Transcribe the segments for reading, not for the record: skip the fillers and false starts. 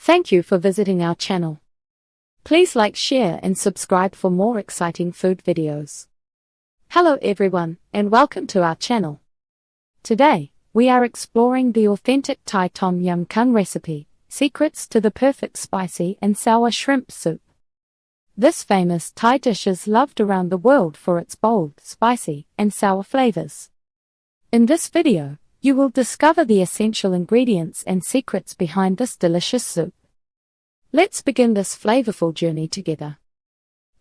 Thank you for visiting our channel. Please like, share and subscribe for more exciting food videos. Hello everyone, and welcome to our channel. Today, we are exploring the authentic Thai Tom Yum Kung recipe, secrets to the perfect spicy and sour shrimp soup. This famous Thai dish is loved around the world for its bold, spicy, and sour flavors. In this video, you will discover the essential ingredients and secrets behind this delicious soup. Let's begin this flavorful journey together.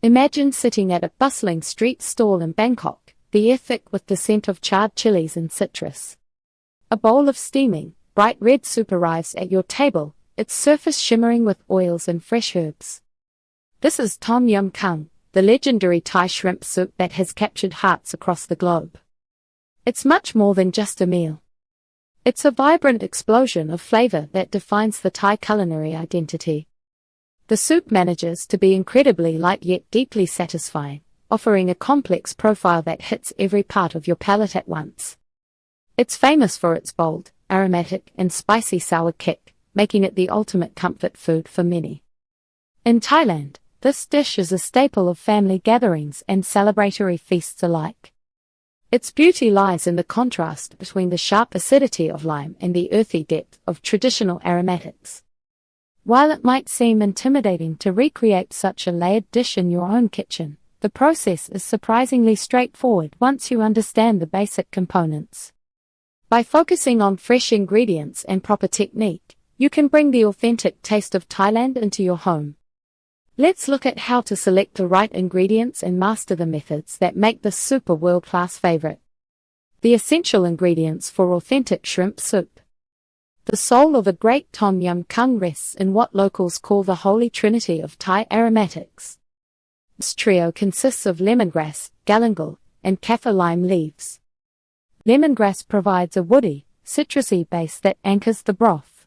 Imagine sitting at a bustling street stall in Bangkok, the air thick with the scent of charred chilies and citrus. A bowl of steaming, bright red soup arrives at your table, its surface shimmering with oils and fresh herbs. This is Tom Yum Kung, the legendary Thai shrimp soup that has captured hearts across the globe. It's much more than just a meal. It's a vibrant explosion of flavor that defines the Thai culinary identity. The soup manages to be incredibly light yet deeply satisfying, offering a complex profile that hits every part of your palate at once. It's famous for its bold, aromatic and spicy sour kick, making it the ultimate comfort food for many. In Thailand, this dish is a staple of family gatherings and celebratory feasts alike. Its beauty lies in the contrast between the sharp acidity of lime and the earthy depth of traditional aromatics. While it might seem intimidating to recreate such a layered dish in your own kitchen, the process is surprisingly straightforward once you understand the basic components. By focusing on fresh ingredients and proper technique, you can bring the authentic taste of Thailand into your home. Let's look at how to select the right ingredients and master the methods that make this soup a world-class favorite. The essential ingredients for authentic shrimp soup. The soul of a great Tom Yum Kung rests in what locals call the holy trinity of Thai aromatics. This trio consists of lemongrass, galangal, and Kaffir lime leaves. Lemongrass provides a woody, citrusy base that anchors the broth.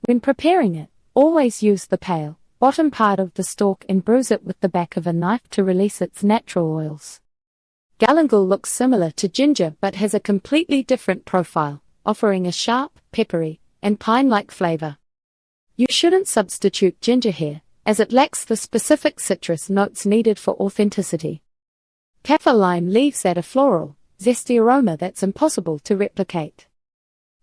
When preparing it, always use the pale, bottom part of the stalk and bruise it with the back of a knife to release its natural oils. Galangal looks similar to ginger but has a completely different profile, offering a sharp, peppery, and pine-like flavor. You shouldn't substitute ginger here, as it lacks the specific citrus notes needed for authenticity. Kaffir lime leaves add a floral, zesty aroma that's impossible to replicate.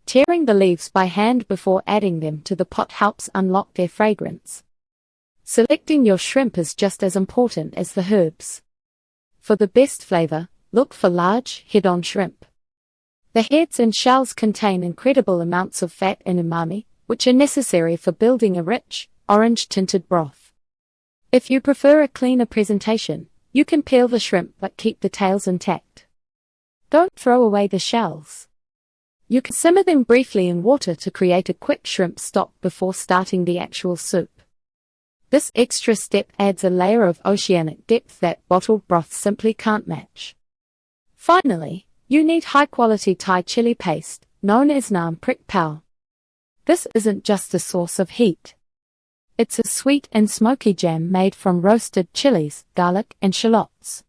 Tearing the leaves by hand before adding them to the pot helps unlock their fragrance. Selecting your shrimp is just as important as the herbs. For the best flavor, look for large, head-on shrimp. The heads and shells contain incredible amounts of fat and umami, which are necessary for building a rich, orange-tinted broth. If you prefer a cleaner presentation, you can peel the shrimp but keep the tails intact. Don't throw away the shells. You can simmer them briefly in water to create a quick shrimp stock before starting the actual soup. This extra step adds a layer of oceanic depth that bottled broth simply can't match. Finally, you need high-quality Thai chili paste, known as Nam Prik Pao. This isn't just a source of heat. It's a sweet and smoky jam made from roasted chilies, garlic and shallots.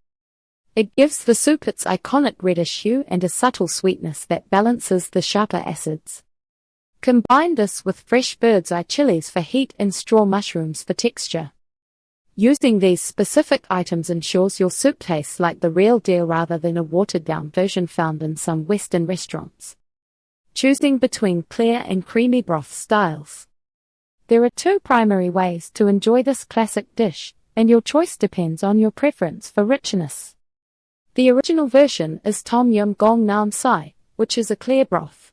It gives the soup its iconic reddish hue and a subtle sweetness that balances the sharper acids. Combine this with fresh bird's eye chilies for heat and straw mushrooms for texture. Using these specific items ensures your soup tastes like the real deal rather than a watered-down version found in some Western restaurants. Choosing between clear and creamy broth styles. There are two primary ways to enjoy this classic dish, and your choice depends on your preference for richness. The original version is Tom Yum Gong Nam Sai, which is a clear broth.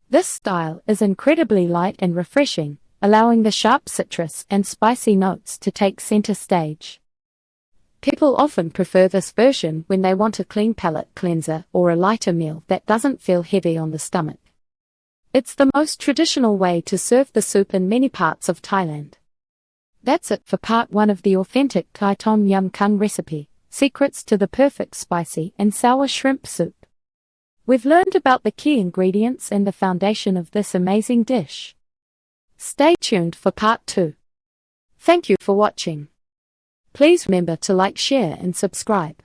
This style is incredibly light and refreshing, allowing the sharp citrus and spicy notes to take center stage. People often prefer this version when they want a clean palate cleanser or a lighter meal that doesn't feel heavy on the stomach. It's the most traditional way to serve the soup in many parts of Thailand. That's it for part 1 of the authentic Thai Tom Yum Kung recipe, secrets to the perfect spicy and sour shrimp soup. We've learned about the key ingredients and the foundation of this amazing dish. Stay tuned for part 2. Thank you for watching. Please remember to like, share and subscribe.